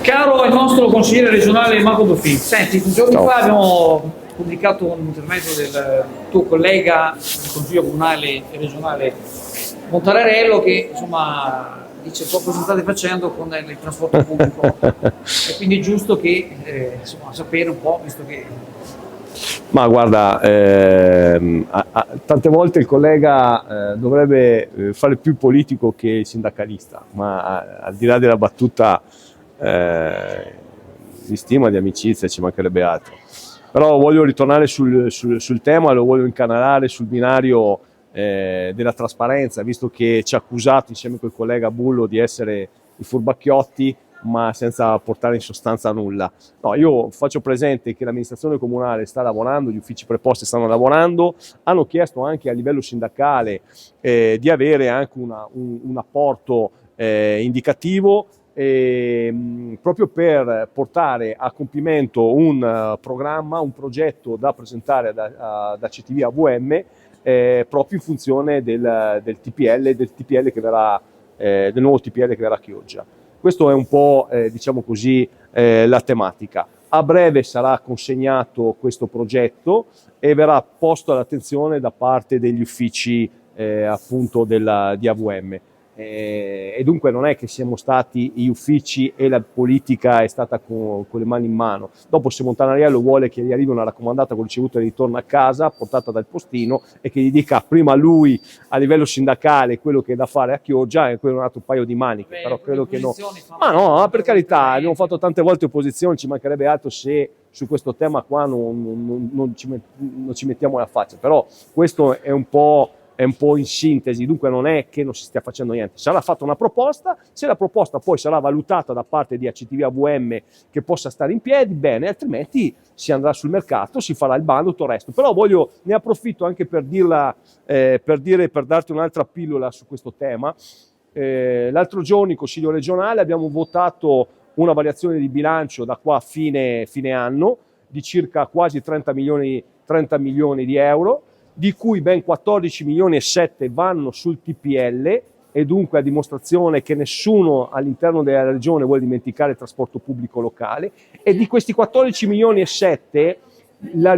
Caro il nostro consigliere regionale Marco Boffin, senti, giorni fa abbiamo pubblicato un intervento del tuo collega del Consiglio Comunale e Regionale Montararello che insomma dice cosa state facendo con il trasporto pubblico e quindi è giusto che insomma, sapere un po', visto che... Ma guarda, tante volte il collega dovrebbe fare più politico che sindacalista, ma al di là della battuta di stima, di amicizia, ci mancherebbe altro. Però voglio ritornare sul tema, lo voglio incanalare sul binario della trasparenza, visto che ci ha accusato insieme col collega Bullo di essere i furbacchiotti, ma senza portare in sostanza nulla. No, io faccio presente che l'amministrazione comunale sta lavorando, gli uffici preposti stanno lavorando, hanno chiesto anche a livello sindacale di avere anche un apporto indicativo proprio per portare a compimento un programma, un progetto da presentare da CTV AVM proprio in funzione del TPL che verrà, del nuovo TPL che verrà a Chioggia. Questo è un po', diciamo così, la tematica. A breve sarà consegnato questo progetto e verrà posto all'attenzione da parte degli uffici appunto di AVM. E dunque non è che siamo stati gli uffici e la politica è stata con le mani in mano. Dopo se Montanariello vuole che gli arrivi una raccomandata con ricevuta di ritorno a casa portata dal postino e che gli dica prima lui a livello sindacale quello che è da fare a Chioggia, e quello è un altro paio di maniche. Però credo che no. Ma no, per carità, abbiamo fatto tante volte opposizione, ci mancherebbe altro se su questo tema qua non ci mettiamo la faccia, però questo è un po' in sintesi, dunque non è che non si stia facendo niente. Sarà fatta una proposta, se la proposta poi sarà valutata da parte di ACTV AVM che possa stare in piedi, bene, altrimenti si andrà sul mercato, si farà il bando, tutto il resto. Però ne approfitto anche per darti un'altra pillola su questo tema. L'altro giorno in Consiglio regionale abbiamo votato una variazione di bilancio da qua a fine anno di circa quasi 30 milioni di euro, di cui ben 14 milioni e 7 vanno sul TPL, e dunque a dimostrazione che nessuno all'interno della regione vuole dimenticare il trasporto pubblico locale, e di questi 14 milioni e 7 la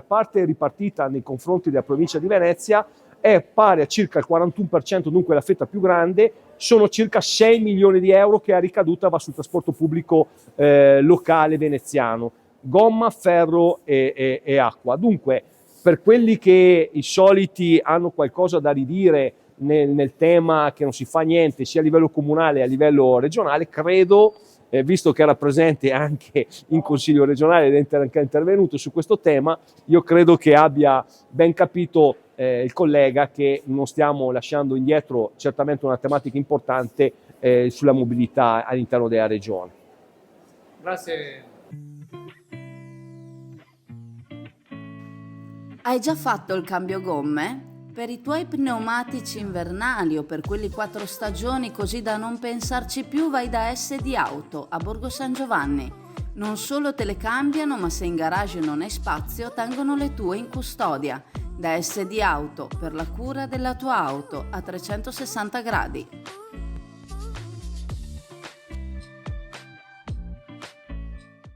parte ripartita nei confronti della provincia di Venezia è pari a circa il 41%, dunque la fetta più grande, sono circa 6 milioni di euro che a ricaduta va sul trasporto pubblico locale veneziano, gomma, ferro e acqua. Dunque, per quelli che i soliti hanno qualcosa da ridire nel tema che non si fa niente sia a livello comunale che a livello regionale, credo, visto che era presente anche in Consiglio regionale ed è anche intervenuto su questo tema, io credo che abbia ben capito il collega che non stiamo lasciando indietro certamente una tematica importante sulla mobilità all'interno della regione. Grazie. Hai già fatto il cambio gomme? Per i tuoi pneumatici invernali o per quelli 4 stagioni, così da non pensarci più, vai da SD Auto a Borgo San Giovanni. Non solo te le cambiano, ma se in garage non hai spazio, tengono le tue in custodia. Da SD Auto, per la cura della tua auto a 360 gradi.